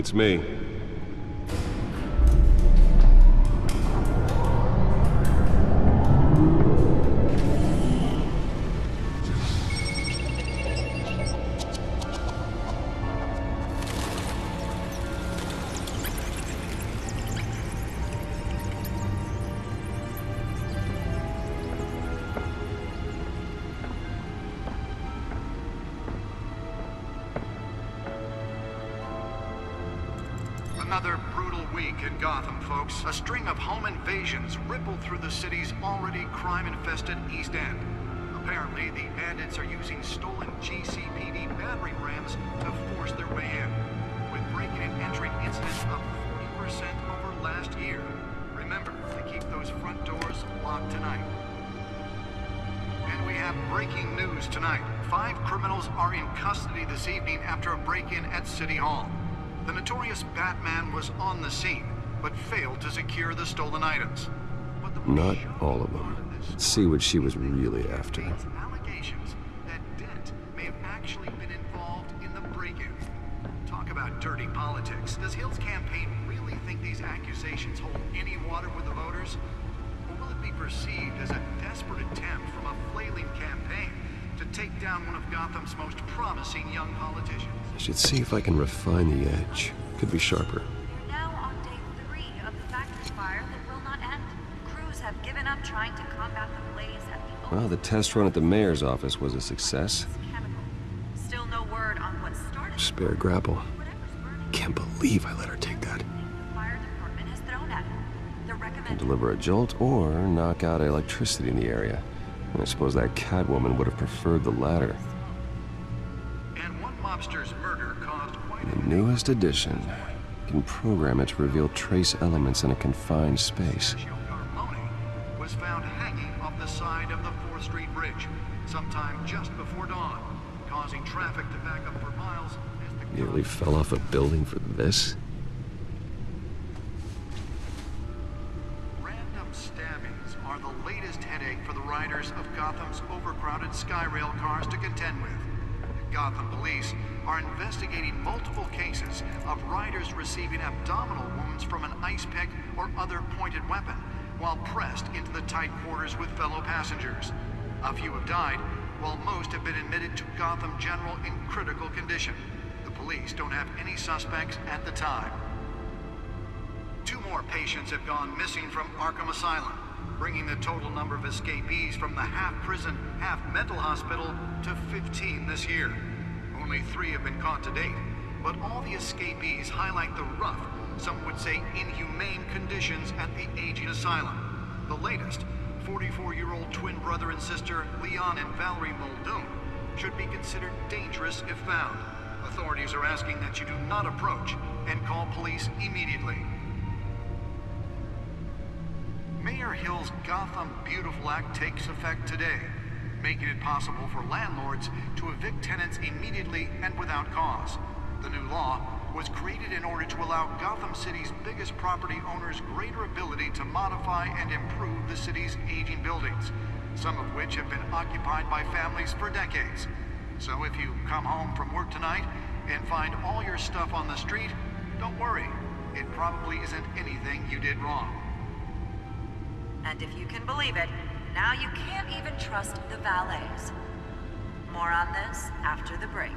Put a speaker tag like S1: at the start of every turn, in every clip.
S1: It's me.
S2: Another brutal week in Gotham, folks. A string of home invasions rippled through the city's already crime-infested East End. Apparently, the bandits are using stolen GCPD battering rams to force their way in, with breaking and entering incidents up 40% over last year. Remember to keep those front doors locked tonight. And we have breaking news tonight. 5 criminals are in custody this evening after a break-in at City Hall. The notorious Batman was on the scene, but failed to secure the stolen items.
S1: Not all of them. Let's see what she was really after.
S2: Allegations that Dent may have actually been involved in the break-in. Talk about dirty politics. Does Hill's campaign really think these accusations hold any water with the voters? Or will it be perceived as a desperate attempt from a flailing campaign to take down one of Gotham's most promising young politicians?
S1: I should see if I can refine the edge. Could be sharper.
S3: We're now on day 3 of the factory fire that will not end. Crews have given up trying to combat the blaze at the
S1: Well, the test run at the mayor's office was a success.
S3: Still no word on what started.
S1: Spare grapple. Can't believe I let her take that.
S3: The fire department has thrown at it. The
S1: Can
S3: recommended
S1: deliver a jolt or knock out electricity in the area. And I suppose that Catwoman would have preferred the latter.
S2: And one mobster's murder caused quite
S1: The newest addition can program it to reveal trace elements in a confined space.
S2: Carmone was found hanging off the side of the 4th Street Bridge sometime just before dawn, causing traffic to back up for miles as the
S1: Nearly fell off a building for this?
S2: Random stabbings are the latest headache for the riders of Gotham's overcrowded Skyrail cars to contend with. Gotham police are investigating multiple cases of riders receiving abdominal wounds from an ice pick or other pointed weapon while pressed into the tight quarters with fellow passengers. A few have died, while most have been admitted to Gotham General in critical condition. The police don't have any suspects at the time. 2 more patients have gone missing from Arkham Asylum, bringing the total number of escapees from the half-prison, half-mental hospital to 15 this year. Only 3 have been caught to date, but all the escapees highlight the rough, some would say inhumane conditions at the aging asylum. The latest, 44-year-old twin brother and sister Leon and Valerie Muldoon, should be considered dangerous if found. Authorities are asking that you do not approach and call police immediately. Mayor Hill's Gotham Beautiful Act takes effect today, making it possible for landlords to evict tenants immediately and without cause. The new law was created in order to allow Gotham City's biggest property owners greater ability to modify and improve the city's aging buildings, some of which have been occupied by families for decades. So if you come home from work tonight and find all your stuff on the street, don't worry. It probably isn't anything you did wrong.
S3: And if you can believe it, now you can't even trust the valets. More on this after the break.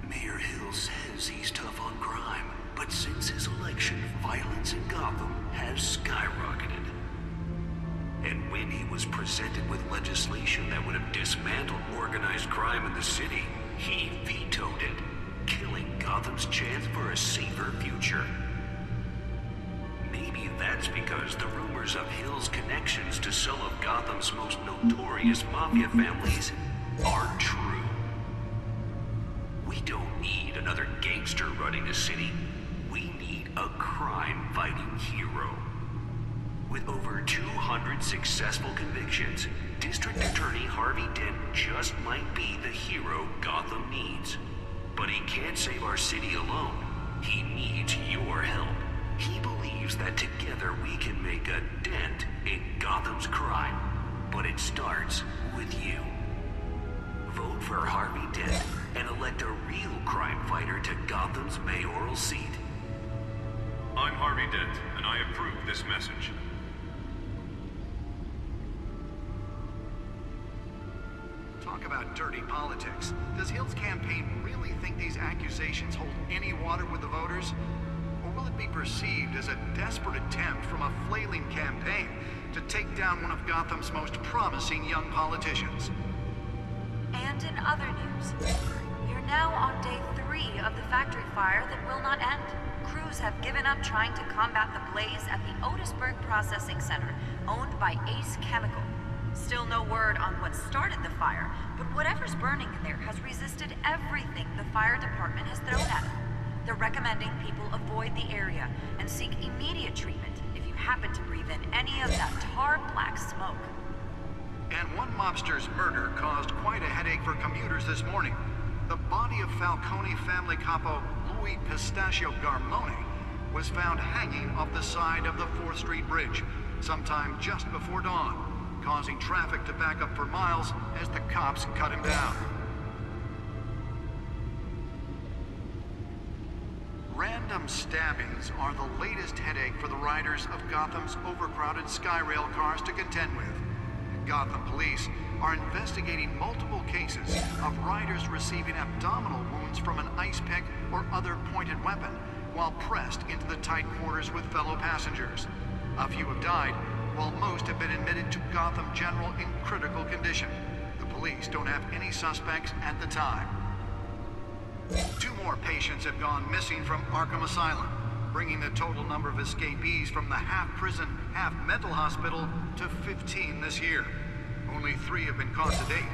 S4: Mayor Hill says he's tough on crime, but since his election, violence in Gotham has skyrocketed. And when he was presented with legislation that would have dismantled organized crime in the city, he vetoed it, killing Gotham's chance for a safer future. Maybe that's because the rumors of Hill's connections to some of Gotham's most notorious mafia families aren't true. We don't need another gangster running the city. We need a crime-fighting hero. With over 200 successful convictions, District Attorney Harvey Dent just might be the hero Gotham needs. But he can't save our city alone. He needs your help. He believes that together we can make a dent in Gotham's crime. But it starts with you. Vote for Harvey Dent and elect a real crime fighter to Gotham's mayoral seat.
S5: dent, and I approve this message.
S2: Talk about dirty politics. Does Hill's campaign really think these accusations hold any water with the voters? Or will it be perceived as a desperate attempt from a flailing campaign to take down one of Gotham's most promising young politicians?
S3: And in other news, you're now on day 3 of the factory fire that will not end. Crews have given up trying to combat the blaze at the Otisburg Processing Center, owned by Ace Chemical. Still no word on what started the fire, but whatever's burning in there has resisted everything the fire department has thrown at it. They're recommending people avoid the area and seek immediate treatment if you happen to breathe in any of that tar black smoke.
S2: And one mobster's murder caused quite a headache for commuters this morning. The body of Falcone family capo Louis Pistachio Garmone was found hanging off the side of the 4th Street Bridge sometime just before dawn, causing traffic to back up for miles as the cops cut him down. Random stabbings are the latest headache for the riders of Gotham's overcrowded Skyrail cars to contend with. Gotham police are investigating multiple cases of riders receiving abdominal wounds from an ice pick or other pointed weapon while pressed into the tight quarters with fellow passengers. A few have died, while most have been admitted to Gotham General in critical condition. The police don't have any suspects at the time. 2 more patients have gone missing from Arkham Asylum, bringing the total number of escapees from the half-prison, half-mental hospital to 15 this year. Only 3 have been caught to date,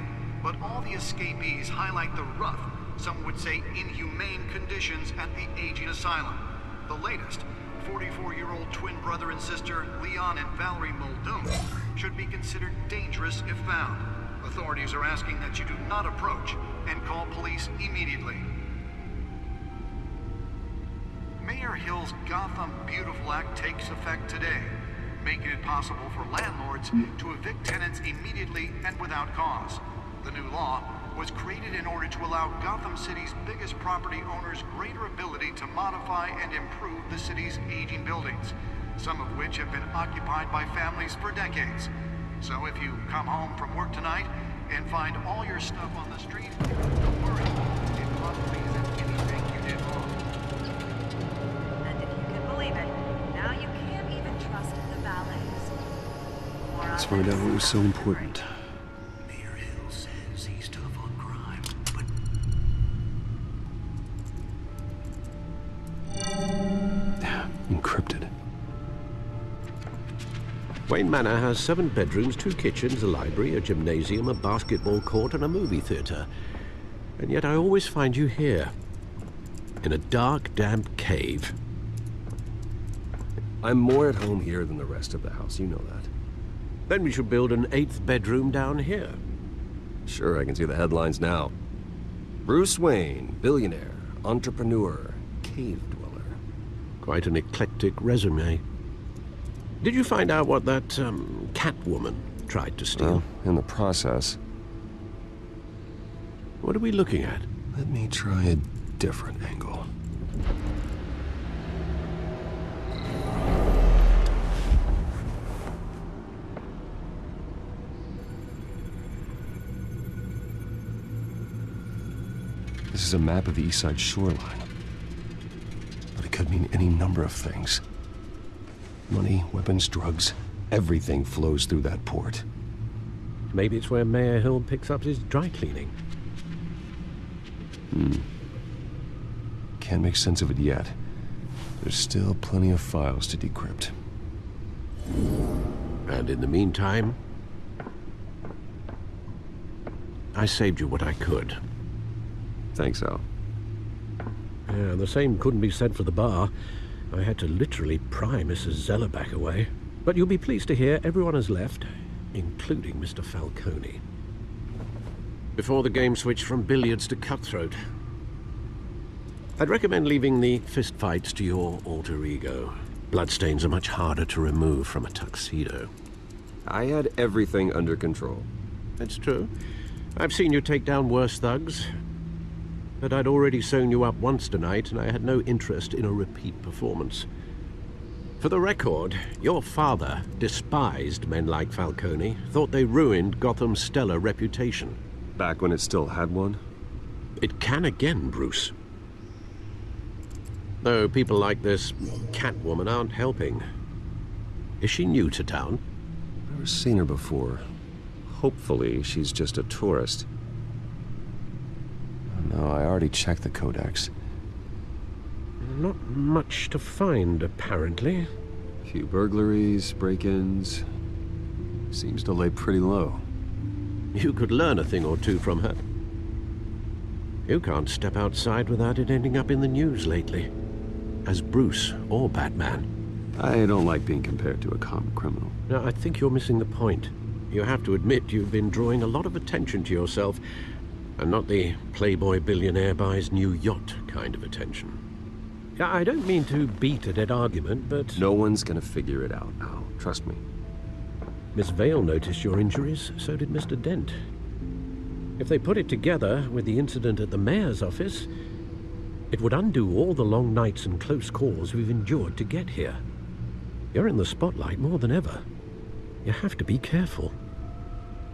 S2: but all the escapees highlight the rough, some would say inhumane conditions at the aging asylum. The latest, 44-year-old twin brother and sister Leon and Valerie Muldoon, should be considered dangerous if found. Authorities are asking that you do not approach and call police immediately. Mayor Hill's Gotham Beautiful Act takes effect today, making it possible for landlords to evict tenants immediately and without cause. The new law was created in order to allow Gotham City's biggest property owners greater ability to modify and improve the city's aging buildings, some of which have been occupied by families for decades. So if you come home from work tonight and find all your stuff on the street, don't worry. It possibly isn't anything you did wrong.
S3: And if you can believe it, now you can't even trust the valets.
S1: Let's find out what was so important.
S4: Mayor Hill says he's tough on crime, but
S1: Encrypted.
S6: Wayne Manor has 7 bedrooms, 2 kitchens, a library, a gymnasium, a basketball court, and a movie theater. And yet I always find you here, in a dark, damp cave.
S1: I'm more at home here than the rest of the house, you know that.
S6: Then we should build an 8th bedroom down here.
S1: Sure, I can see the headlines now. Bruce Wayne, billionaire, entrepreneur, cave dweller.
S6: Quite an eclectic resume. Did you find out what that, Catwoman tried to steal?
S1: Well, in the process.
S6: What are we looking at?
S1: Let me try a different angle. This is a map of the East Side shoreline. But it could mean any number of things. Money, weapons, drugs, everything flows through that port.
S6: Maybe it's where Mayor Hill picks up his dry cleaning.
S1: Can't make sense of it yet. There's still plenty of files to decrypt.
S6: And in the meantime, I saved you what I could.
S1: Thanks, Al.
S6: Yeah, the same couldn't be said for the bar. I had to literally pry Mrs. Zeller back away. But you'll be pleased to hear everyone has left, including Mr. Falcone. Before the game switched from billiards to cutthroat. I'd recommend leaving the fistfights to your alter ego. Bloodstains are much harder to remove from a tuxedo.
S1: I had everything under control.
S6: That's true. I've seen you take down worse thugs. But I'd already sewn you up once tonight, and I had no interest in a repeat performance. For the record, your father despised men like Falcone, thought they ruined Gotham's stellar reputation.
S1: Back when it still had one?
S6: It can again, Bruce. Though people like this Catwoman aren't helping. Is she new to town?
S1: Never seen her before. Hopefully, she's just a tourist. No, I already checked the codex.
S6: Not much to find, apparently.
S1: Few burglaries, break-ins. Seems to lay pretty low.
S6: You could learn a thing or two from her. You can't step outside without it ending up in the news lately. As Bruce or Batman.
S1: I don't like being compared to a common criminal.
S6: Now, I think you're missing the point. You have to admit you've been drawing a lot of attention to yourself, and not the playboy billionaire buys new yacht kind of attention. I don't mean to beat a dead argument, but...
S1: No one's gonna figure it out, Al. Trust me.
S6: Miss Vale noticed your injuries, so did Mr. Dent. If they put it together with the incident at the mayor's office, it would undo all the long nights and close calls we've endured to get here. You're in the spotlight more than ever. You have to be careful.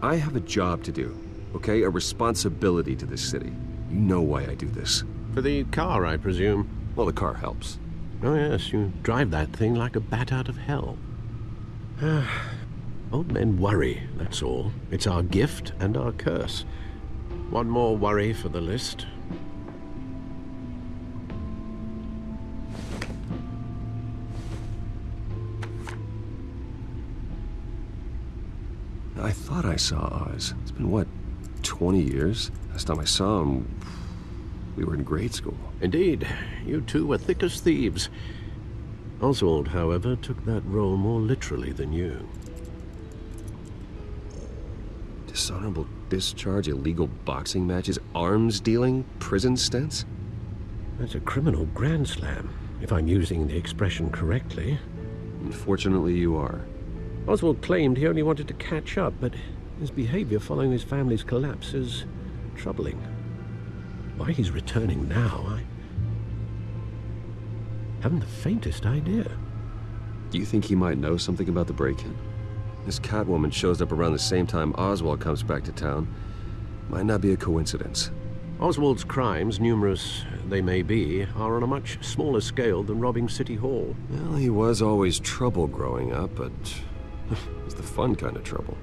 S1: I have a job to do, okay? A responsibility to this city. You know why I do this.
S6: For the car, I presume.
S1: Well, the car helps.
S6: Oh yes, you drive that thing like a bat out of hell. Old men worry, that's all. It's our gift and our curse. One more worry for the list.
S1: I thought I saw Oz. It's been, what, 20 years? Last time I saw him, we were in grade school.
S6: Indeed, you two were thick as thieves. Oswald, however, took that role more literally than you.
S1: Dishonorable discharge, illegal boxing matches, arms dealing, prison stints?
S6: That's a criminal grand slam, if I'm using the expression correctly.
S1: Unfortunately, you are.
S6: Oswald claimed he only wanted to catch up, but his behavior following his family's collapse is troubling. Why he's returning now, I haven't the faintest idea.
S1: Do you think he might know something about the break-in? This Catwoman shows up around the same time Oswald comes back to town. Might not be a coincidence.
S6: Oswald's crimes, numerous they may be, are on a much smaller scale than robbing City Hall.
S1: Well, he was always trouble growing up, but it was the fun kind of trouble.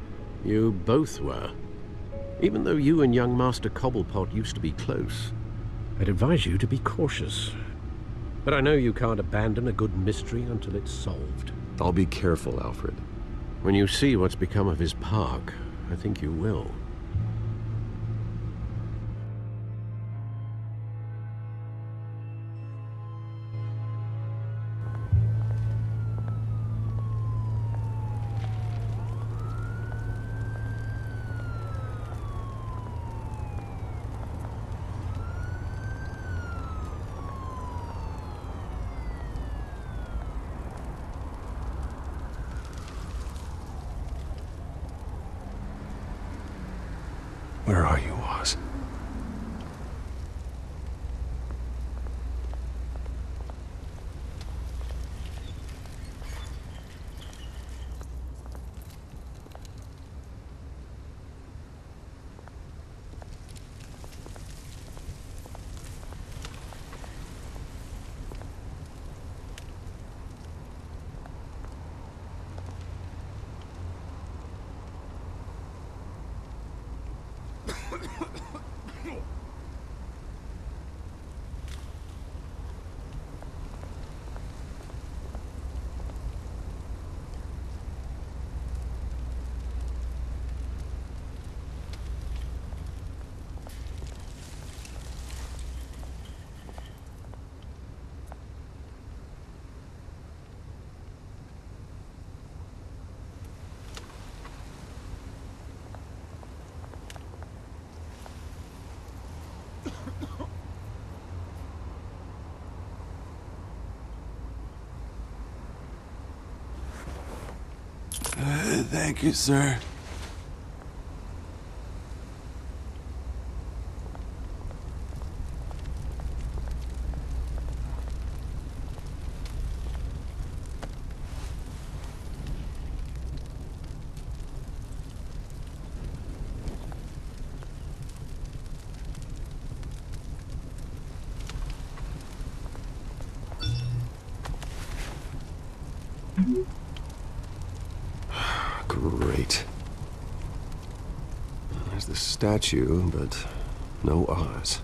S6: You both were. Even though you and young Master Cobblepot used to be close, I'd advise you to be cautious. But I know you can't abandon a good mystery until it's solved.
S1: I'll be careful, Alfred.
S6: When you see what's become of his park, I think you will.
S1: Where are you, Oz?
S7: Thank you, sir.
S1: Great. There's the statue, but no Oz.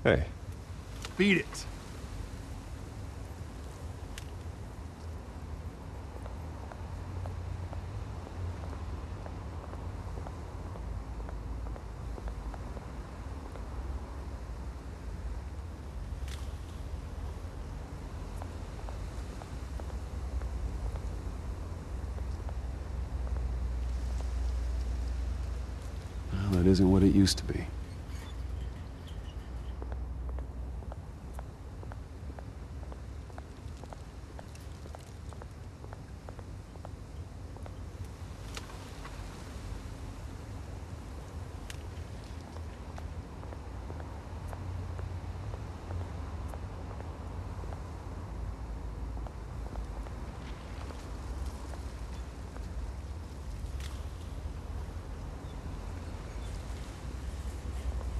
S1: Hey.
S7: Beat it.
S1: Well, that isn't what it used to be.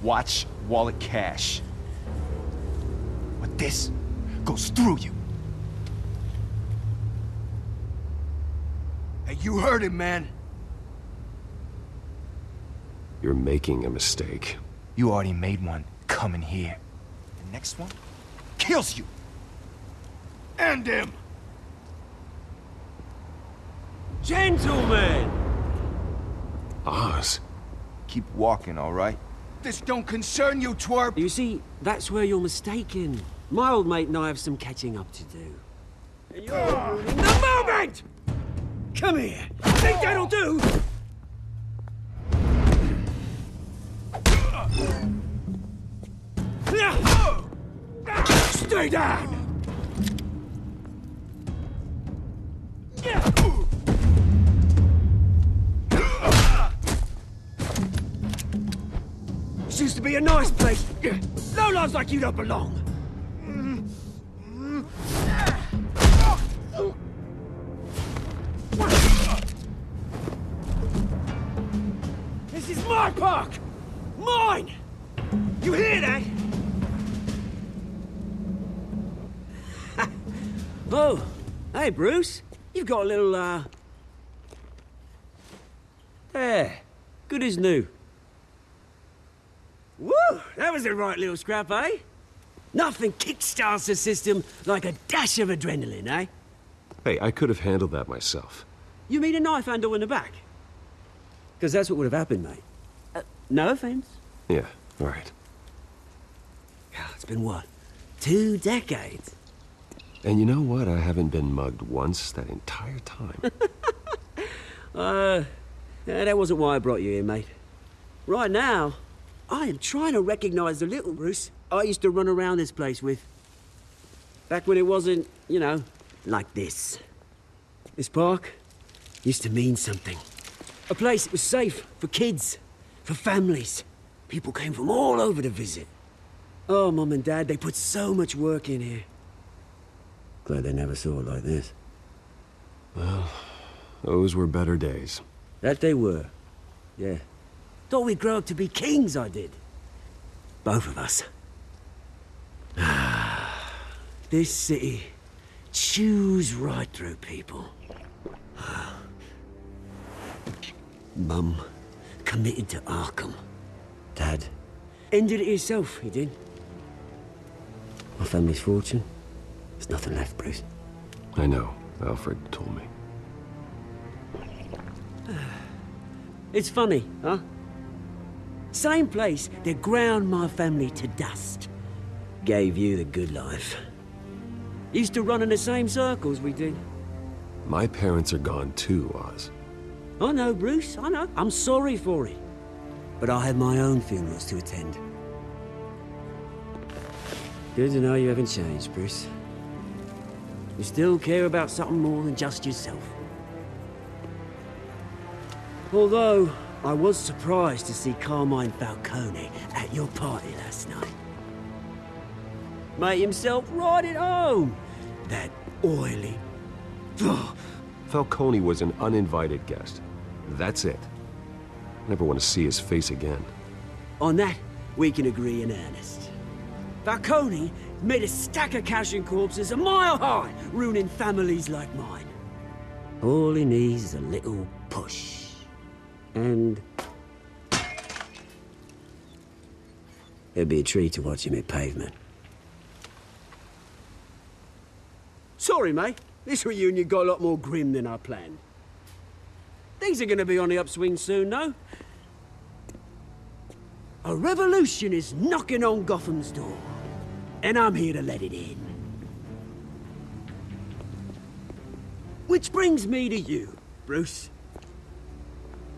S7: Watch wallet cash. But this goes through you. Hey, you heard it, man.
S1: You're making a mistake.
S7: You already made one coming here. The next one kills you. And him.
S8: Gentlemen!
S1: Oz?
S7: Keep walking, all right? This don't concern you, twerp.
S8: You see, that's where you're mistaken. My old mate and I have some catching up to do. And you're ruining the moment! Come here. Think that'll do? Stay down! This used to be a nice place. Lowlifes like you don't belong. This is my park! Mine! You hear that? Oh, hey, Bruce. You've got a little, There. Good as new. Woo! That was a right little scrap, eh? Nothing kickstarts the system like a dash of adrenaline, eh?
S1: Hey, I could have handled that myself.
S8: You mean a knife handle in the back? Because that's what would have happened, mate. No offense.
S1: Yeah, all right.
S8: It's been what? 2 decades?
S1: And you know what? I haven't been mugged once that entire time.
S8: Yeah, that wasn't why I brought you here, mate. Right now, I am trying to recognize the little Bruce I used to run around this place with. Back when it wasn't, you know, like this. This park used to mean something. A place that was safe for kids, for families. People came from all over to visit. Oh, Mum and Dad, they put so much work in here. Glad they never saw it like this.
S1: Well, those were better days.
S8: That they were. Yeah. Thought we'd grow up to be kings, I did. Both of us. This city chews right through people. Mum committed to Arkham. Dad ended it himself, he did. My family's fortune. There's nothing left, Bruce.
S1: I know. Alfred told me.
S8: It's funny, huh? Same place that ground my family to dust. Gave you the good life. Used to run in the same circles we did.
S1: My parents are gone too, Oz.
S8: I know, Bruce, I know. I'm sorry for it. But I have my own funerals to attend. Good to know you haven't changed, Bruce. You still care about something more than just yourself. Although, I was surprised to see Carmine Falcone at your party last night. Made himself right at home. That oily...
S1: Falcone was an uninvited guest. That's it. Never want to see his face again.
S8: On that, we can agree in earnest. Falcone made a stack of cash and corpses a mile high, ruining families like mine. All he needs is a little push. And... it'd be a treat to watch him hit pavement. Sorry, mate. This reunion got a lot more grim than I planned. Things are gonna be on the upswing soon, though. A revolution is knocking on Gotham's door. And I'm here to let it in. Which brings me to you, Bruce.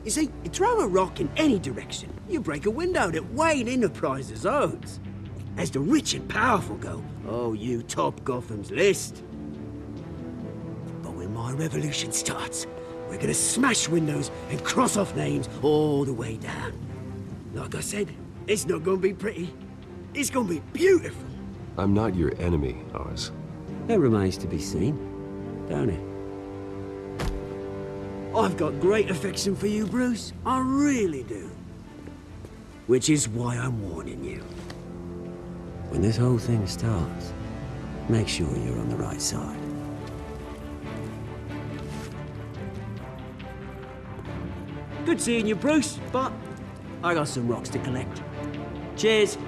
S8: You see, you throw a rock in any direction, you break a window that Wayne Enterprises owns. As the rich and powerful go, oh, you top Gotham's list. But when my revolution starts, we're gonna smash windows and cross off names all the way down. Like I said, it's not gonna be pretty. It's gonna be beautiful.
S1: I'm not your enemy, Oz.
S8: That remains to be seen, don't it? I've got great affection for you, Bruce. I really do. Which is why I'm warning you. When this whole thing starts, make sure you're on the right side. Good seeing you, Bruce, but I got some rocks to collect. Cheers.